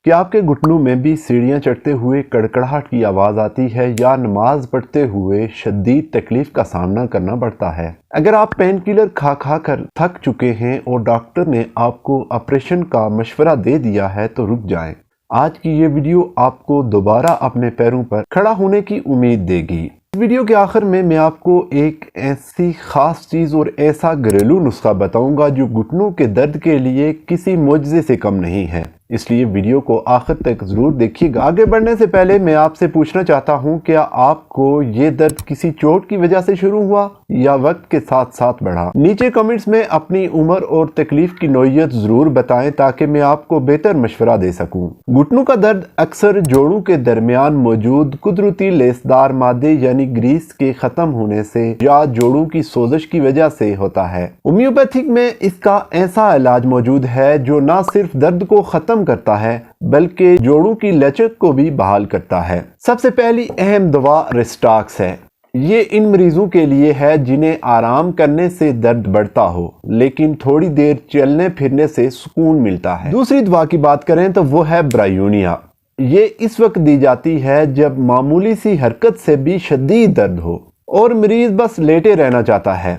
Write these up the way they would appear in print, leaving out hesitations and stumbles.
کہ آپ کے گھٹنوں میں بھی سیڑھیاں چڑھتے ہوئے کڑکڑاہٹ کی آواز آتی ہے یا نماز پڑھتے ہوئے شدید تکلیف کا سامنا کرنا پڑتا ہے؟ اگر آپ پین کلر کھا کھا کر تھک چکے ہیں اور ڈاکٹر نے آپ کو آپریشن کا مشورہ دے دیا ہے تو رک جائیں۔ آج کی یہ ویڈیو آپ کو دوبارہ اپنے پیروں پر کھڑا ہونے کی امید دے گی۔ اس ویڈیو کے آخر میں آپ کو ایک ایسی خاص چیز اور ایسا گھریلو نسخہ بتاؤں گا جو گھٹنوں کے درد کے لیے کسی معجزے سے کم نہیں ہے، اس لیے ویڈیو کو آخر تک ضرور دیکھیے گا۔ آگے بڑھنے سے پہلے میں آپ سے پوچھنا چاہتا ہوں، کیا آپ کو یہ درد کسی چوٹ کی وجہ سے شروع ہوا یا وقت کے ساتھ ساتھ بڑھا؟ نیچے کمنٹس میں اپنی عمر اور تکلیف کی نوعیت ضرور بتائیں تاکہ میں آپ کو بہتر مشورہ دے سکوں۔ گھٹنوں کا درد اکثر جوڑوں کے درمیان موجود قدرتی لیسدار مادے یعنی گریس کے ختم ہونے سے یا جوڑوں کی سوزش کی وجہ سے ہوتا ہے۔ ہومیوپیتھک میں اس کا ایسا علاج موجود ہے جو نہ صرف درد کو ختم کرتا ہے بلکہ جوڑوں کی لچک کو بھی بحال کرتا ہے۔ سب سے پہلی اہم دوا ریسٹاکس ہے۔ یہ ان مریضوں کے لیے ہے جنہیں آرام کرنے سے درد بڑھتا ہو لیکن تھوڑی دیر چلنے پھرنے سے سکون ملتا ہے۔ دوسری دوا کی بات کریں تو وہ ہے برایونیا۔ یہ اس وقت دی جاتی ہے جب معمولی سی حرکت سے بھی شدید درد ہو اور مریض بس لیٹے رہنا چاہتا ہے۔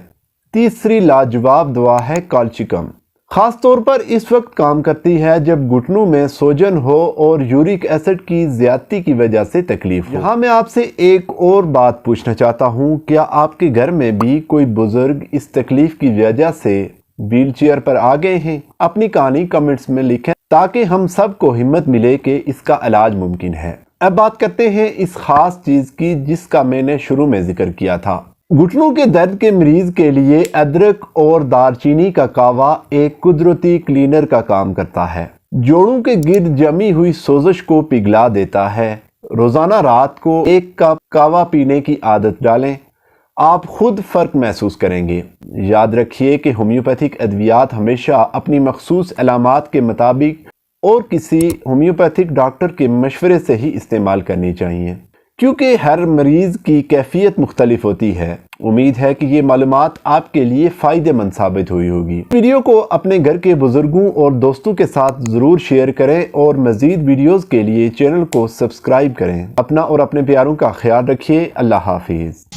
تیسری لاجواب دوا ہے کالچیکم۔ خاص طور پر اس وقت کام کرتی ہے جب گھٹنوں میں سوجن ہو اور یورک ایسڈ کی زیادتی کی وجہ سے تکلیف ہو۔ یہاں میں آپ سے ایک اور بات پوچھنا چاہتا ہوں، کیا آپ کے گھر میں بھی کوئی بزرگ اس تکلیف کی وجہ سے ویل چیئر پر آ گئے ہیں؟ اپنی کہانی کمنٹس میں لکھیں تاکہ ہم سب کو ہمت ملے کہ اس کا علاج ممکن ہے۔ اب بات کرتے ہیں اس خاص چیز کی جس کا میں نے شروع میں ذکر کیا تھا۔ گھٹنوں کے درد کے مریض کے لیے ادرک اور دار چینی کا کہوہ ایک قدرتی کلینر کا کام کرتا ہے۔ جوڑوں کے گرد جمی ہوئی سوزش کو پگھلا دیتا ہے۔ روزانہ رات کو ایک کپ کہوہ پینے کی عادت ڈالیں، آپ خود فرق محسوس کریں گے۔ یاد رکھیے کہ ہومیوپیتھک ادویات ہمیشہ اپنی مخصوص علامات کے مطابق اور کسی ہومیوپیتھک ڈاکٹر کے مشورے سے ہی استعمال کرنی چاہیے، کیونکہ ہر مریض کی کیفیت مختلف ہوتی ہے۔ امید ہے کہ یہ معلومات آپ کے لیے فائدہ مند ثابت ہوئی ہوگی۔ ویڈیو کو اپنے گھر کے بزرگوں اور دوستوں کے ساتھ ضرور شیئر کریں اور مزید ویڈیوز کے لیے چینل کو سبسکرائب کریں۔ اپنا اور اپنے پیاروں کا خیال رکھیے۔ اللہ حافظ۔